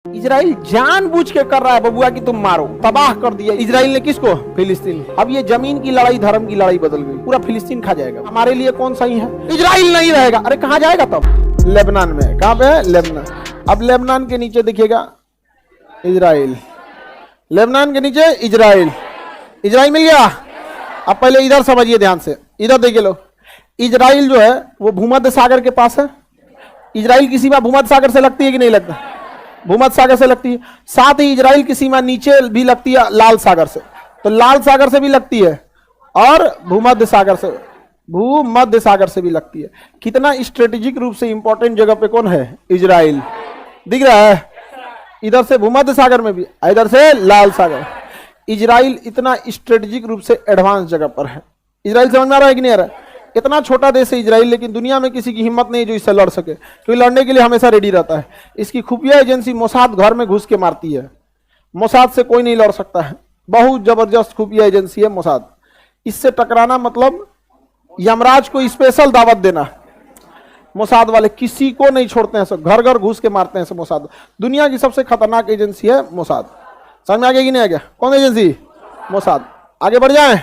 Israel जानबूझ के कर रहा है बबुआ कि तुम मारो, तबाह कर दिया इजराइल ने किसको? फिलिस्तीन। अब ये जमीन की लड़ाई धर्म की लड़ाई बदल गई, पूरा फिलिस्तीन खा जाएगा। हमारे लिए कौन सही है? इजराइल नहीं रहेगा। अरे कहाँ जाएगा तब? लेबनान में। कहाँ पे है? लेबनान। अब लेबनान के नीचे देखिएगा इजराइल, लेबनान के नीचे इजराइल। इजराइल मिल गया। अब पहले इधर समझिए ध्यान से, इधर देखिए लो। इजराइल जो है वो भूमध्य सागर के पास है। इजराइल की सीमा भूमध्य सागर से लगती है कि नहीं लगता? भूमध्य सागर से लगती है। साथ ही इजराइल की सीमा नीचे भी लगती है लाल सागर से, तो लाल सागर से भी लगती है और भूमध्य सागर से भी लगती है। कितना स्ट्रेटेजिक रूप से इंपॉर्टेंट जगह पे कौन है? इजराइल। दिख रहा है? इधर से भूमध्य सागर में भी, इधर से लाल सागर। इजराइल इतना स्ट्रेटेजिक रूप से एडवांस जगह पर है। इजराइल समझ में आ रहा है कि नहीं आ रहा है? इतना छोटा देश है इजराइल, लेकिन दुनिया में किसी की हिम्मत नहीं जो इससे लड़ सके, क्योंकि लड़ने के लिए हमेशा रेडी रहता है। इसकी खुफिया एजेंसी मोसाद घर में घुस के मारती है। मोसाद से कोई नहीं लड़ सकता है, बहुत जबरदस्त खुफिया एजेंसी है मोसाद। इससे टकराना मतलब यमराज को स्पेशल दावत देना। मोसाद वाले किसी को नहीं छोड़ते हैं, सब घर घर घुस के मारते हैं। सब मोसाद दुनिया की सबसे खतरनाक एजेंसी है मोसाद। समझ में आ गया कि नहीं आ गया? कौन एजेंसी? मोसाद। आगे बढ़ जाए,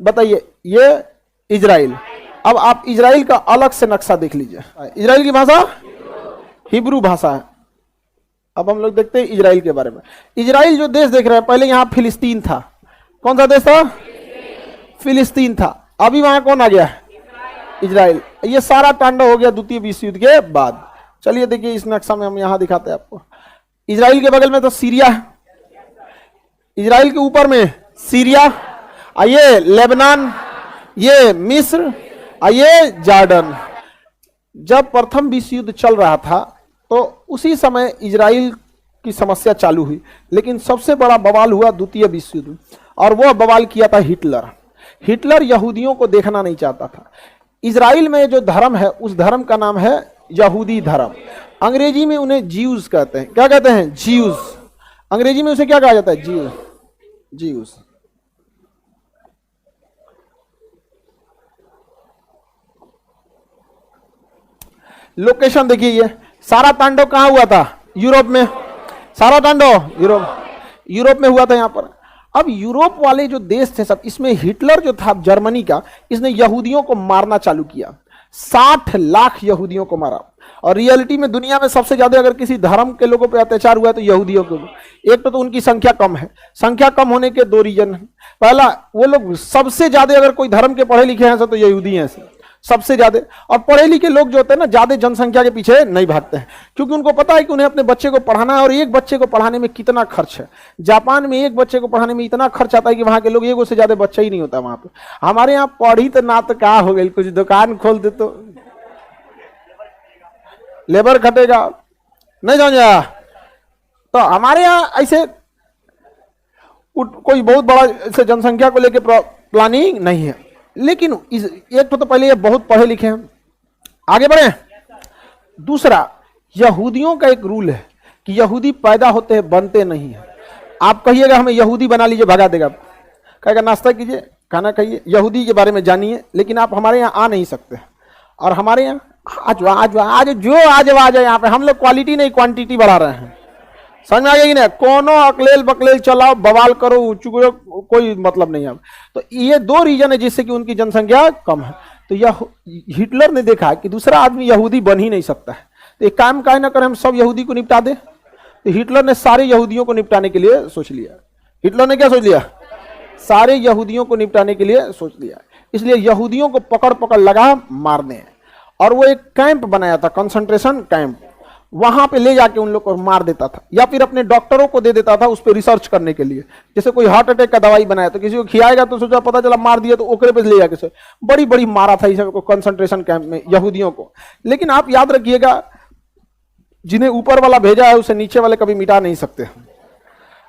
बताइए। ये इजराइल। अब आप इजराइल का अलग से नक्शा देख लीजिए। इजराइल की भाषा हिब्रू भाषा है। अब हम लोग देखते हैं इजराइल के बारे में। इजराइल जो देश देख रहे हैं, पहले यहां फिलिस्तीन था। कौन सा देश था? फिलिस्तीन था। अभी वहां कौन आ गया? इजराइल। ये सारा तांडव हो गया द्वितीय विश्व युद्ध के बाद। चलिए देखिए इस नक्शा में हम यहां दिखाते हैं आपको। इजराइल के बगल में तो सीरिया है, इजराइल के ऊपर में सीरिया, ये लेबनान, ये मिस्र, ये जॉर्डन। जब प्रथम विश्व युद्ध चल रहा था तो उसी समय इजराइल की समस्या चालू हुई, लेकिन सबसे बड़ा बवाल हुआ द्वितीय विश्व युद्ध, और वह बवाल किया था हिटलर। हिटलर यहूदियों को देखना नहीं चाहता था। इजराइल में जो धर्म है उस धर्म का नाम है यहूदी धर्म। अंग्रेजी में उन्हें ज्यूज कहते हैं। क्या कहते हैं? ज्यूज। अंग्रेजी में उसे क्या कहा जाता है? ज्यूज। ज्यूज। लोकेशन देखिए, ये सारा तांडव कहां हुआ था? यूरोप में। सारा तांडव यूरोप में हुआ था यहां पर। अब यूरोप वाले जो देश थे सब, इसमें हिटलर जो था जर्मनी का, इसने यहूदियों को मारना चालू किया। 60 लाख यहूदियों को मारा। और रियलिटी में दुनिया में सबसे ज्यादा अगर किसी धर्म के लोगों पर अत्याचार हुआ है तो यहूदियों को। एक तो उनकी संख्या कम है। संख्या कम होने के दो रीजन है। पहला, वो लोग सबसे ज्यादा अगर कोई धर्म के पढ़े लिखे हैं तो यहूदी हैं सबसे ज्यादा। और पढ़े लिखे लोग जो होते हैं ना, ज्यादा जनसंख्या के पीछे नहीं भागते हैं, क्योंकि उनको पता है कि उन्हें अपने बच्चे को पढ़ाना है। और एक बच्चे को पढ़ाने में कितना खर्च है। जापान में एक बच्चे को पढ़ाने में इतना खर्च आता है कि वहां के लोग एगो से ज्यादा बच्चा ही नहीं होता वहां पे। हमारे यहाँ पढ़ी तो ना तो क्या हो गई, कुछ दुकान खोल दे तो लेबर खटेगा, नहीं समझा? तो हमारे यहाँ ऐसे कोई बहुत बड़ा ऐसे जनसंख्या को लेकर प्लानिंग नहीं है। लेकिन एक तो पहले ये बहुत पढ़े लिखे हैं। आगे बढ़े। दूसरा, यहूदियों का एक रूल है कि यहूदी पैदा होते हैं, बनते नहीं है। आप कहिएगा हमें यहूदी बना लीजिए, भगा देगा। कहेगा नाश्ता कीजिए, खाना खाइए, यहूदी के बारे में जानिए, लेकिन आप हमारे यहाँ आ नहीं सकते। और हमारे यहाँ आज जो आज यहाँ पे हम लोग क्वालिटी नहीं क्वांटिटी बढ़ा रहे हैं। समझ में आ गया कि नहीं? कोनो अकलेल बकलेल चलाओ, बवाल करो, चुगलो, कोई मतलब नहीं है। तो ये दो रीजन है जिससे कि उनकी जनसंख्या कम है। तो यह हिटलर ने देखा कि दूसरा आदमी यहूदी बन ही नहीं सकता है, तो एक काम काहे ना करें, हम सब यहूदी को निपटा दे। तो हिटलर ने सारे यहूदियों को निपटाने के लिए सोच लिया। हिटलर ने क्या सोच लिया? सारे यहूदियों को निपटाने के लिए सोच लिया। इसलिए यहूदियों को पकड़ पकड़ लगा मारने, और वो एक कैंप बनाया था, कंसंट्रेशन कैंप। वहां पे ले जाके उन लोग को मार देता था, या फिर अपने डॉक्टरों को दे देता था उस पर रिसर्च करने के लिए। जैसे कोई हार्ट अटैक का दवाई बनाया तो किसी को खिलाएगा तो सोचा, पता चला मार दिया तो ओकरे पे ले जाके से बड़ी बड़ी मारा था इस कंसंट्रेशन कैंप में यहूदियों को। लेकिन आप याद रखिएगा, जिन्हें ऊपर वाला भेजा है उसे नीचे वाले कभी मिटा नहीं सकते।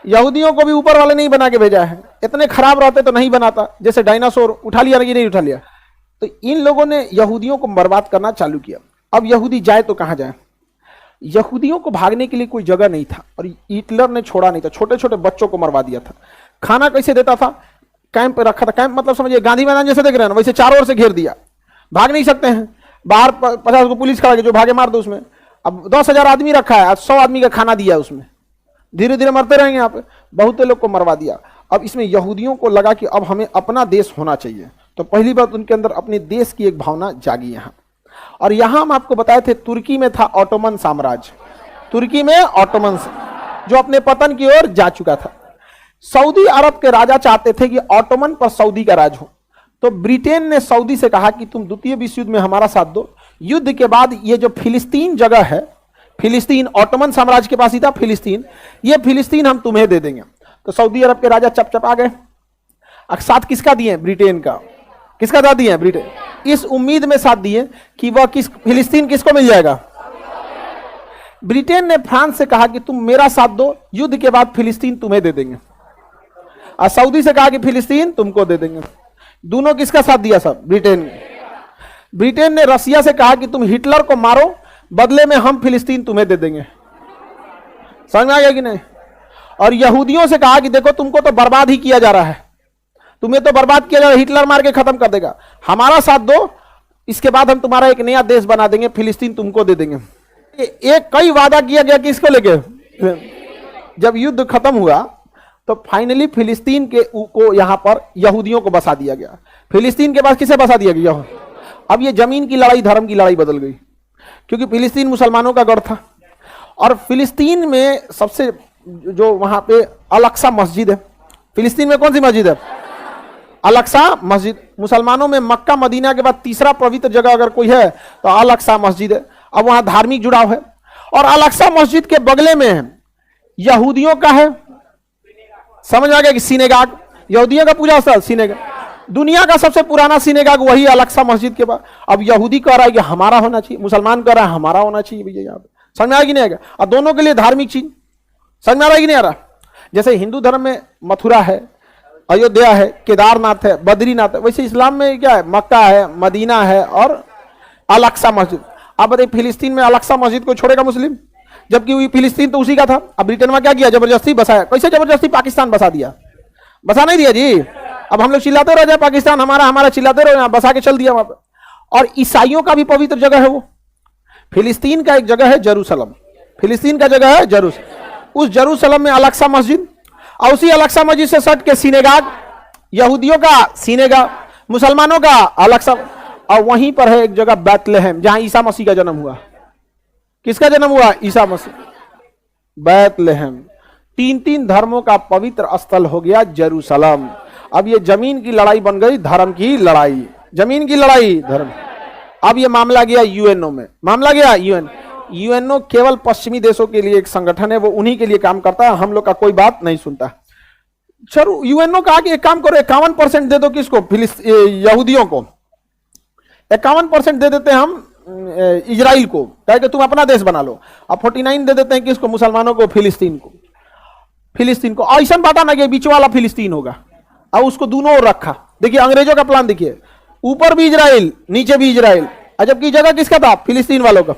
यहूदियों को भी ऊपर वाले नहीं बना के भेजा है। इतने खराब रहते तो नहीं बनाता। जैसे डायनासोर उठा लिया नहीं उठा लिया। तो इन लोगों ने यहूदियों को बर्बाद करना चालू किया। अब यहूदी जाए तो कहां जाए? यहूदियों को भागने के लिए कोई जगह नहीं था, और हिटलर ने छोड़ा नहीं था। छोटे छोटे बच्चों को मरवा दिया था। खाना कैसे देता था? कैंप पे रखा था। कैंप मतलब समझिए गांधी मैदान जैसे देख रहे हैं ना, वैसे चारों ओर से घेर दिया। भाग नहीं सकते हैं। बाहर 50 को पुलिस खड़ा, जो भागे मार दो उसमें। अब 10,000 आदमी रखा है, 100 आदमी का खाना दिया उसमें। धीरे धीरे मरते रहेंगे यहाँ पे, बहुत लोग को मरवा दिया। अब इसमें यहूदियों को लगा कि अब हमें अपना देश होना चाहिए, तो पहली बात उनके अंदर अपने देश की एक भावना जागी यहाँ। और यहाँ हम आपको बताए थे तुर्की में था ऑटोमन साम्राज्य, तुर्की में ऑटोमन जो अपने पतन की ओर जा चुका था। सऊदी अरब के राजा चाहते थे कि ऑटोमन पर सऊदी का राज हो, तो ब्रिटेन ने सऊदी से कहा कि तुम द्वितीय विश्व युद्ध में हमारा साथ दो, युद्ध के बाद ये जो फिलिस्तीन जगह है, फिलिस्तीन ऑटोमन साम्राज्य के पास ही था फिलिस्तीन, ये फिलिस्तीन हम तुम्हें दे देंगे। तो सऊदी अरब के राजा चपचपा गए। साथ किसका दिए? ब्रिटेन का। किसका साथ दिए? ब्रिटेन। इस उम्मीद में साथ दिए कि वह फिलिस्तीन किसको मिल जाएगा। ब्रिटेन ने फ्रांस से कहा कि तुम मेरा साथ दो, युद्ध के बाद फिलिस्तीन तुम्हें दे देंगे। और सऊदी से कहा कि फिलिस्तीन तुमको दे देंगे। दोनों किसका साथ दिया? सब ब्रिटेन ने। ब्रिटेन ने रसिया से कहा कि तुम हिटलर को मारो, बदले में हम फिलिस्तीन तुम्हें दे देंगे। समझ में आ गया कि नहीं? और यहूदियों से कहा कि देखो तुमको तो बर्बाद ही किया जा रहा है, तुम्हें तो बर्बाद किया जा रहा है, हिटलर मार के खत्म कर देगा, हमारा साथ दो, इसके बाद हम तुम्हारा एक नया देश बना देंगे, फिलिस्तीन तुमको दे देंगे। एक कई वादा किया गया किसको लेके। जब युद्ध खत्म हुआ तो फाइनली फिलिस्तीन को यहां पर यहूदियों को बसा दिया गया। फिलिस्तीन के पास किसे बसा दिया गया? अब ये जमीन की लड़ाई धर्म की लड़ाई बदल गई, क्योंकि फिलिस्तीन मुसलमानों का गढ़ था। और फिलिस्तीन में सबसे जो वहां पे अल-अक्सा मस्जिद है, फिलिस्तीन में कौन सी मस्जिद है? अल-अक्सा मस्जिद। मुसलमानों में मक्का मदीना के बाद तीसरा पवित्र जगह अगर कोई है तो अल-अक्सा मस्जिद है। अब वहां धार्मिक जुड़ाव है। और अल-अक्सा मस्जिद के बगले में यहूदियों का है, समझ आ गया कि सिनेगाग, यहूदियों का पूजा स्थल सिनेगाग। दुनिया का सबसे पुराना सिनेगाग वही अल-अक्सा मस्जिद के बाद। अब यहूदी कह रहा है कि हमारा होना चाहिए, मुसलमान कह रहा है हमारा होना चाहिए भैया। यहाँ पे समझ में आएगी नहीं आएगा? और दोनों के लिए धार्मिक चीज समझ में आ रहा है कि नहीं आ रहा? जैसे हिंदू धर्म में मथुरा है, अयोध्या है, केदारनाथ है, बद्रीनाथ है, वैसे इस्लाम में क्या है? मक्का है, मदीना है और अल-अक्सा मस्जिद। आप बताइए फिलिस्तीन में अल-अक्सा मस्जिद को छोड़ेगा मुस्लिम? जबकि फिलिस्तीन तो उसी का था। अब ब्रिटेन में क्या किया? जबरदस्ती बसाया। कैसे जबरदस्ती? पाकिस्तान बसा दिया। बसा नहीं दिया जी। अब हम लोग चिल्लाते रह जाए पाकिस्तान हमारा हमारा, चिल्लाते रहो, बसा के चल दिया वहां पर। और ईसाइयों का भी पवित्र जगह है वो। फिलिस्तीन का एक जगह है जेरूसलम, फिलिस्तीन का जगह है जेरूसलम। उस जेरूसलम में अल-अक्सा मस्जिद, और उसी अल-अक्सा मस्जिद से सट के सिनेगाग, यहूदियों का सिनेगाग, मुसलमानों का अल-अक्सा। और वहीं पर है एक जगह बैतलहम, जहां ईसा मसीह का जन्म हुआ। किसका जन्म हुआ? ईसा मसीह। बैतलहम। तीन तीन धर्मों का पवित्र स्थल हो गया जेरूसलम। अब ये जमीन की लड़ाई बन गई धर्म की लड़ाई, जमीन की लड़ाई धर्म। अब ये मामला गया यूएनओ में, मामला गया यूएनओ केवल पश्चिमी देशों के लिए एक संगठन है, वो उन्हीं के लिए काम करता है, हम लोग का कोई बात नहीं सुनता। चलो यूएनओ कहा कि एक काम करो 51% दे दो किसको? यहूदियों को 51% दे देते हैं हम इजराइल को, कहे कि तुम अपना देश बना लो। अब 49 दे देते हैं किसको? मुसलमानों को, फिलिस्तीन को। फिलिस्तीन को ऐसा बांटा ना कि बीच वाला फिलिस्तीन होगा, और उसको दोनों ओर रखा। देखिए अंग्रेजों का प्लान देखिए, ऊपर भी इजराइल नीचे भी इजराइल। जबकि जगह किसका था? फिलिस्तीन वालों का।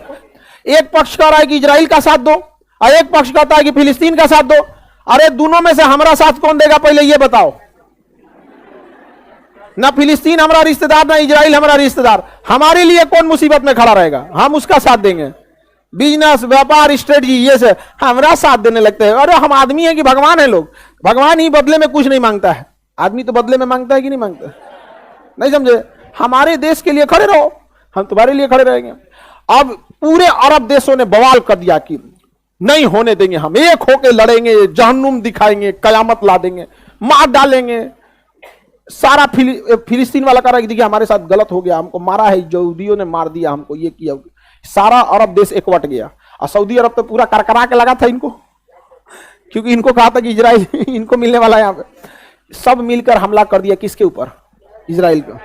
एक पक्ष कह रहा है कि इजराइल का साथ दो, और एक पक्ष कहता है कि फिलिस्तीन का साथ दो। अरे दोनों में से हमारा साथ कौन देगा पहले ये बताओ? ना फिलिस्तीन हमारा रिश्तेदार, ना इजराइल हमारा रिश्तेदार। हमारे लिए कौन मुसीबत में खड़ा रहेगा? हम उसका साथ देंगे। बिजनेस, व्यापार, स्ट्रेटजी, ये से हमारा साथ देने लगते हैं। अरे हम आदमी है कि भगवान है? लोग भगवान ही बदले में कुछ नहीं मांगता है, आदमी तो बदले में मांगता है कि नहीं मांगता? नहीं समझे? हमारे देश के लिए खड़े रहो, हम तुम्हारे लिए खड़े रहेंगे। अब पूरे अरब देशों ने बवाल कर दिया कि नहीं होने देंगे, हम एक होके लड़ेंगे, जहन्नुम दिखाएंगे, कयामत ला देंगे, मार डालेंगे। सारा फिलिस्तीन वाला कह रहा है कि देखिए हमारे साथ गलत हो गया, हमको मारा है, यहूदियों ने मार दिया हमको, ये किया। सारा अरब देश एकवट गया, और सऊदी अरब तो पूरा करकरा के लगा था इनको, क्योंकि इनको कहा था कि इजराइल इनको मिलने वाला है। यहाँ पे सब मिलकर हमला कर दिया किसके ऊपर? इजराइल को।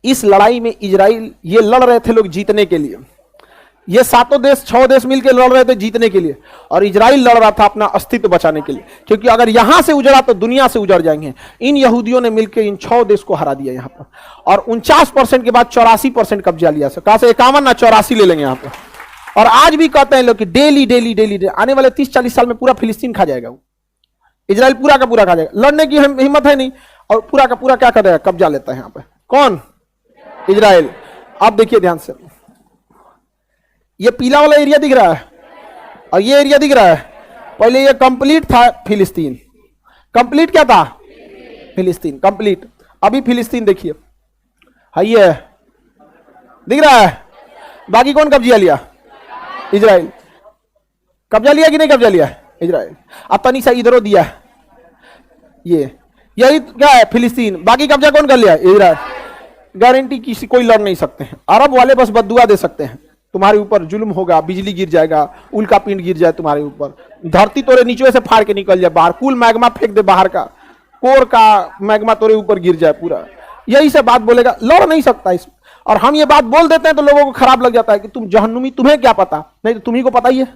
इस लड़ाई में इजराइल, ये लड़ रहे थे लोग जीतने के लिए, ये सातों देश 6 देश मिलकर लड़ रहे थे जीतने के लिए, और इजराइल लड़ रहा था अपना अस्तित्व बचाने के लिए, क्योंकि अगर यहां से उजड़ा तो दुनिया से उजड़ जाएंगे। इन यहूदियों ने मिलकर इन 6 देश को हरा दिया यहाँ पर, और 49% के बाद 84% कब्जा लिया। कहा से 51 ना 84 ले लेंगे यहाँ पर। और आज भी कहते हैं लोग कि डेली डेली डेली आने वाले 30-40 साल में पूरा फिलिस्तीन खा जाएगा, इजराइल पूरा का पूरा खा जाएगा। लड़ने की हिम्मत है नहीं, और पूरा का पूरा क्या कर देगा? कब्जा लेता है यहाँ पे। कौन? इजराइल। आप देखिए ध्यान से, ये पीला वाला एरिया दिख रहा है और ये एरिया दिख रहा है, पहले ये कंप्लीट था फिलिस्तीन, कंप्लीट क्या था? फिलिस्तीन कंप्लीट। अभी फिलिस्तीन देखिए, है ये दिख रहा है। बाकी कौन कब्जा लिया? इजराइल। कब्जा लिया कि नहीं कब्जा लिया? इजराइल। अब तनी सा इधरों दिया, ये यही क्या है? फिलिस्तीन। बाकी कब्जा कौन कर लिया? इजराइल। गारंटी किसी कोई लड़ नहीं सकते हैं। अरब वाले बस बद्दुआ दे सकते हैं, तुम्हारे ऊपर जुल्म होगा, बिजली गिर जाएगा, उल्का पिंड गिर जाए तुम्हारे ऊपर, धरती तोरे नीचे से फाड़ के निकल जाए बाहर, कुल मैग्मा फेंक दे बाहर का, कोर का मैग्मा तोरे ऊपर गिर जाए पूरा, यही से बात बोलेगा। लड़ नहीं सकता इसमें। और हम ये बात बोल देते हैं तो लोगों को खराब लग जाता है कि तुम जहन्नुमी, तुम्हें क्या पता? नहीं तो तुम्ही को पता ही है।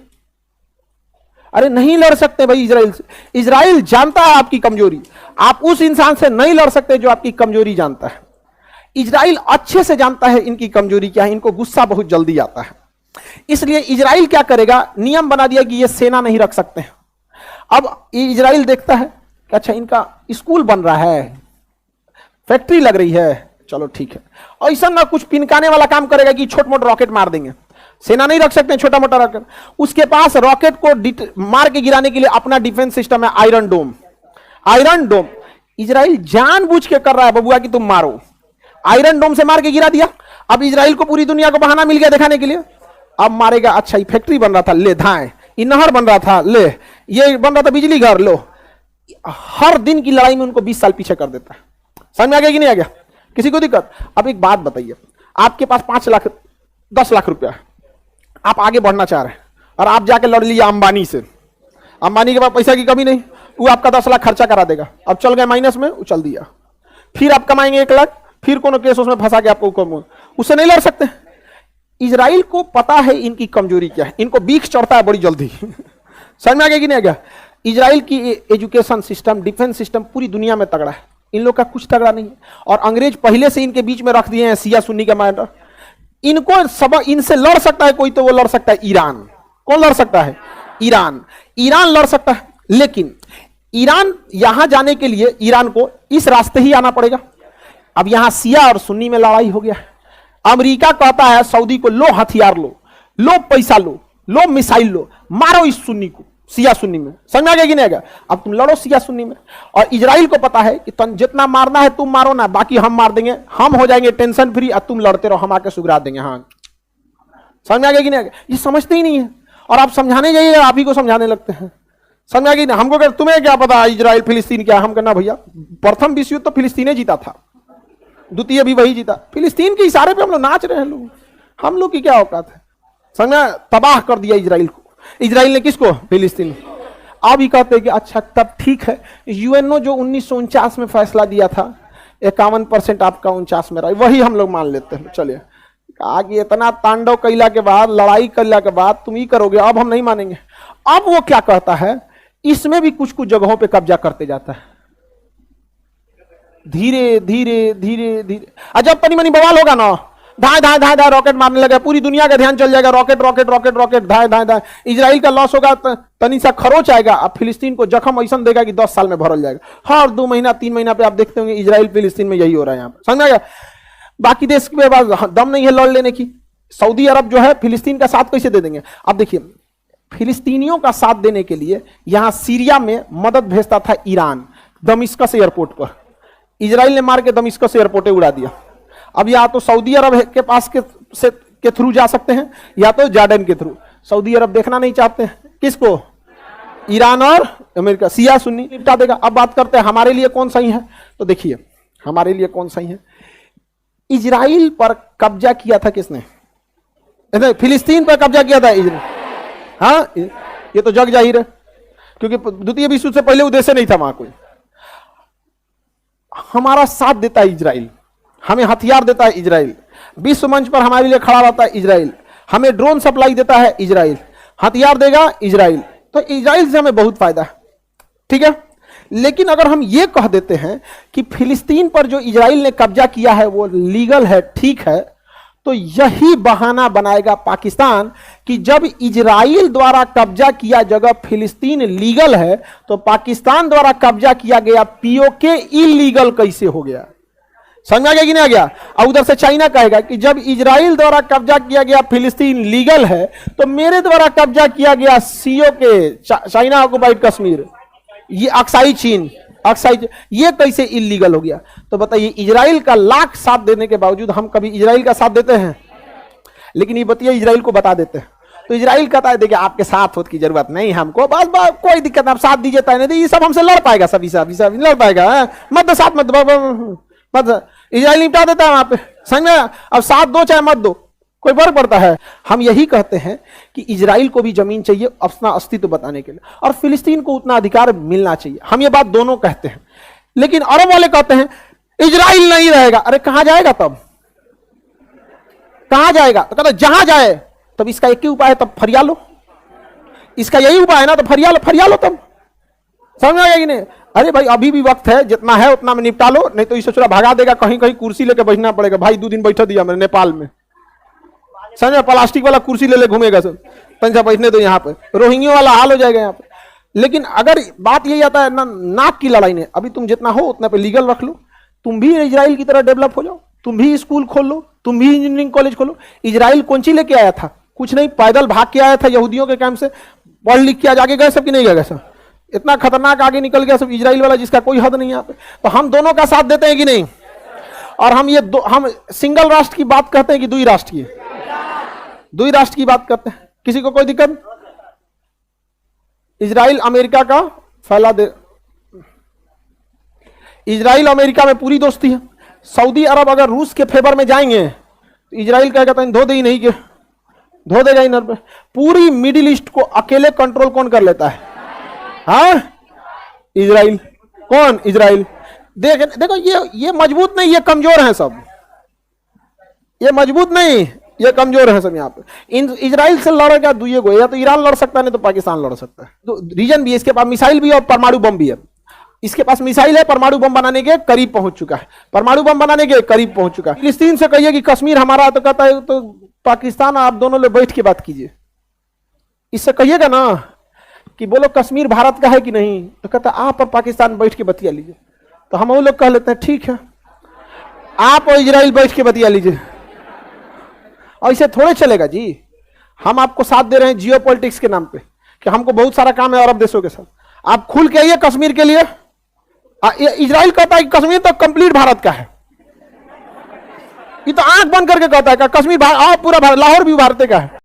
अरे नहीं लड़ सकते भाई इजराइल से। इजराइल जानता है आपकी कमजोरी, आप उस इंसान से नहीं लड़ सकते जो आपकी कमजोरी जानता है। इजराइल अच्छे से जानता है इनकी कमजोरी क्या है, इनको गुस्सा बहुत जल्दी आता है। इसलिए इजराइल क्या करेगा, नियम बना दिया कि ये सेना नहीं रख सकते हैं। अब इजराइल देखता है कि अच्छा इनका स्कूल बन रहा है, फैक्ट्री लग रही है, चलो ठीक है। ऐसा ना कुछ पिनकाने वाला काम करेगा कि छोट मोट रॉकेट मार देंगे। सेना नहीं रख सकते छोटा मोटा रॉकेट। उसके पास रॉकेट को मार के गिराने के लिए अपना डिफेंस सिस्टम है, आयरन डोम। आयरन डोम इजराइल जानबूझ के कर रहा है बबुआ कि तुम मारो। आयरन डोम से मार के गिरा दिया। अब इजराइल को पूरी दुनिया को बहाना मिल गया दिखाने के लिए, अब मारेगा। अच्छा ये फैक्ट्री बन रहा था, ले धाए, ये नहर बन रहा था, ले, ये बन रहा था बिजली घर, लो। हर दिन की लड़ाई में उनको 20 साल पीछे कर देता है। समझ में आ गया कि नहीं आ गया? किसी को दिक्कत? अब एक बात बताइए, आपके पास 5 लाख 10 लाख रुपया है, आप आगे बढ़ना चाह रहे हैं और आप जाके लड़ लिया अंबानी से। अंबानी के पास पैसा की कमी नहीं, वो आपका 10 लाख खर्चा करा देगा। अब चल गए माइनस में, उछल दिया। फिर आप कमाएंगे 1 लाख, फिर कोनो केस उसमें फंसा के आपको, उससे नहीं लड़ सकते। इजराइल को पता है इनकी कमजोरी क्या है, इनको बीख चढ़ता है बड़ी जल्दी। समझ में आ गया कि नहीं आ गया? इजराइल की एजुकेशन सिस्टम, डिफेंस सिस्टम पूरी दुनिया में तगड़ा है, इन लोग का कुछ तगड़ा नहीं है। और अंग्रेज पहले से इनके बीच में रख दिए हैं शिया सुन्नी का मैटर। इनको सब, इनसे लड़ सकता है कोई तो वो लड़ सकता है ईरान। कौन लड़ सकता है? ईरान। ईरान लड़ सकता है, लेकिन ईरान यहां जाने के लिए ईरान को इस रास्ते ही आना पड़ेगा। अब यहां शिया और सुन्नी में लड़ाई हो गया है। अमेरिका कहता है सऊदी को, लो हथियार लो, लो पैसा लो, लो मिसाइल लो, मारो इस सुन्नी को, शिया सुन्नी में। समझ में आ गया कि नहीं आ गया? अब तुम लड़ो शिया सुन्नी में। और इजराइल को पता है कि तुम जितना मारना है तुम मारो ना, बाकी हम मार देंगे, हम हो जाएंगे टेंशन फ्री, और तुम लड़ते रहो, हम आके सुगरा देंगे। हाँ, समझ में आ गया कि नहीं आ गया? ये समझते ही नहीं है, और आप समझाने जाइए आप ही को समझाने लगते हैं। समझ आ गई ना? हमको क्या, तुम्हें क्या पता इजराइल फिलिस्तीन क्या? हम कहना भैया प्रथम विश्व युद्ध तो फिलिस्तीन जीता था, द्वितीय भी वही जीता। फिलिस्तीन के इशारे पे हम लोग नाच रहे हैं लोग, हम लोग की क्या औकात है? समझा? तबाह कर दिया इजराइल को। इजराइल ने किसको? फिलिस्तीन। अब ही कहते हैं कि अच्छा तब ठीक है, यूएनओ जो 1949 में फैसला दिया था 51% आपका 49 में रहा, वही हम लोग मान लेते हैं। चलिए, आगे इतना तांडव कैला के बाद, लड़ाई कैला के बाद तुम ही करोगे, अब हम नहीं मानेंगे। अब वो क्या कहता है, इसमें भी कुछ कुछ जगहों पे कब्जा करते जाता है, धीरे धीरे धीरे धीरे। जब तनी मनी बवाल होगा ना, धाए धाए धाए धाए रॉकेट मारने लगा, पूरी दुनिया का ध्यान चल जाएगा, रॉकेट रॉकेट रॉकेट रॉकेट, धाए धाए धाए। इजराइल का लॉस होगा, तनी सा खरोच आएगा। अब फिलिस्तीन को जख्म ऐसा देगा कि 10 साल में भरल जाएगा। हर 2 महीना 3 महीना पे आप देखते होंगे इजराइल फिलिस्तीन में यही हो रहा है। यहाँ समझ आएगा? बाकी देश के पास दम नहीं है लड़ लेने की। सऊदी अरब जो है फिलिस्तीन का साथ कैसे दे देंगे? अब देखिए, फिलिस्तीनियों का साथ देने के लिए यहां सीरिया में मदद भेजता था ईरान, दमिश्कस एयरपोर्ट पर। इजराइल ने मार के दमिश्कस एयरपोर्ट उड़ा दिया। अब या तो सऊदी अरब के पास के थ्रू जा सकते हैं, या तो जॉर्डन के थ्रू। सऊदी अरब देखना नहीं चाहते हैं किसको? ईरान और अमेरिका। शिया सुन्नी निपटा देगा। अब बात करते हैं हमारे लिए कौन सही है, तो देखिए हमारे लिए कौन सही है। इजराइल पर कब्जा किया था किसने? फिलिस्तीन पर कब्जा किया था इजराइल। हाँ, ये तो जग जाहिर है, क्योंकि द्वितीय विश्व से पहले उद्देश्य नहीं था वहां कोई। हमारा साथ देता है इजराइल, हमें हथियार देता है इजराइल, विश्व मंच पर हमारे लिए खड़ा रहता है इजराइल, हमें ड्रोन सप्लाई देता है इजराइल, हथियार देगा इजराइल। तो इजराइल से हमें बहुत फायदा है, ठीक है। लेकिन अगर हम ये कह देते हैं कि फिलिस्तीन पर जो इजराइल ने कब्जा किया है वो लीगल है, ठीक है, तो यही बहाना बनाएगा पाकिस्तान कि जब इजराइल द्वारा कब्जा किया जगह फिलिस्तीन लीगल है, तो पाकिस्तान द्वारा कब्जा किया गया पीओके इलीगल कैसे हो गया? समझ में आ गया कि नहीं आ गया? और उधर से चाइना कहेगा कि जब इजराइल द्वारा कब्जा किया गया फिलिस्तीन लीगल है, तो मेरे द्वारा कब्जा किया गया सीओ के चाइना ऑक्युपाइड कश्मीर, ये अक्साई चीन, ये कैसे इलीगल हो गया? तो बताइए, इजराइल का लाख साथ देने के बावजूद हम कभी इजराइल का साथ देते हैं? लेकिन ये बताइए, इजराइल को बता देते हैं तो इजराइल कहता है देखिए आपके साथ होने की जरूरत नहीं हमको, बस कोई दिक्कत नहीं, आप साथ दीजिए तय नहीं, ये सब हमसे लड़ पाएगा, सभी लड़ पाएगा, मत दो साथ, मत इजराइल निपटा देता है वहां पे, समझ में? अब साथ दो चाहे मत दो, कोई फर्क पड़ता है? हम यही कहते हैं कि इजराइल को भी जमीन चाहिए अपना अस्तित्व बताने के लिए, और फिलिस्तीन को उतना अधिकार मिलना चाहिए। हम ये बात दोनों कहते हैं, लेकिन अरब वाले कहते हैं इजराइल नहीं रहेगा। अरे कहां जाएगा तब? कहां जाएगा? तो कहते जहां जाए, तब इसका एक ही उपाय है, तब फरिया लो, इसका यही उपाय है ना, तो फरिया लो तब। समझ में आएगा कि नहीं? अरे भाई अभी भी वक्त है, जितना है उतना में निपटा लो, नहीं तो इसे चुरा भागा देगा, कहीं कहीं कुर्सी लेके बैठना पड़ेगा। भाई 2 दिन बैठा दिया मैंने नेपाल में, समझ, प्लास्टिक वाला कुर्सी ले घूमेगा सब, पंजा बैठने दो यहाँ पे, रोहिंग्या वाला हाल हो जाएगा यहाँ पे। लेकिन अगर बात यही आता है ना, नाक की लड़ाई नहीं, अभी तुम जितना हो उतना पे लीगल रख लो, तुम भी इजराइल की तरह डेवलप हो जाओ, तुम भी स्कूल खोल लो, तुम भी इंजीनियरिंग कॉलेज खोलो। इजराइल कौन सी लेके आया था? कुछ नहीं, पैदल भाग के आया था यहूदियों के कैंप से, पढ़ लिख के आज आगे गए सब कि नहीं गए सब? इतना खतरनाक आगे निकल गया सब इजराइल वाला, जिसका कोई हद नहीं यहाँ पे। तो हम दोनों का साथ देते हैं कि नहीं? और हम हम सिंगल राष्ट्र की बात कहते हैं कि दुई राष्ट्र की? दुई राष्ट्र की बात करते हैं। किसी को कोई दिक्कत? इजराइल अमेरिका का फैला दे, इजराइल अमेरिका में पूरी दोस्ती है। सऊदी अरब अगर रूस के फेवर में जाएंगे तो इजराइल कहेगा तो धो दे ही नहीं, के धो देगा ही। पूरी मिडिल ईस्ट को अकेले कंट्रोल कौन कर लेता है? हाँ, इजराइल। कौन? इजराइल। देखो ये मजबूत नहीं, ये कमजोर हैं सब, ये मजबूत नहीं, ये कमजोर है सब। यहाँ पे इजराइल से लड़ेगा दुए को, या तो ईरान लड़ सकता है, नहीं तो पाकिस्तान लड़ सकता है। तो रीजन भी है, इसके पास मिसाइल भी है और परमाणु बम भी है। इसके पास मिसाइल है, परमाणु बम बनाने के करीब पहुंच चुका है, परमाणु बम बनाने के करीब पहुंच चुका है। फिलिस्तीन से कहिए कि कश्मीर हमारा है, तो कहता है तो पाकिस्तान आप दोनों लोग बैठ के बात कीजिए। इससे कहिएगा ना कि बोलो कश्मीर भारत का है कि नहीं, तो कहता आप और पाकिस्तान बैठ के बतिया लीजिए। तो हम वो लोग कह लेते हैं ठीक है, आप और इजराइल बैठ के बतिया लीजिए। और इसे थोड़े चलेगा जी, हम आपको साथ दे रहे हैं जियो पॉलिटिक्स के नाम पे कि हमको बहुत सारा काम है अरब देशों के साथ, आप खुल के आइए कश्मीर के लिए। इजराइल कहता है कि कश्मीर तो कंप्लीट भारत का है, ये तो आंख बंद करके कहता है कि कश्मीर पूरा भारत, लाहौर भी भारत का है।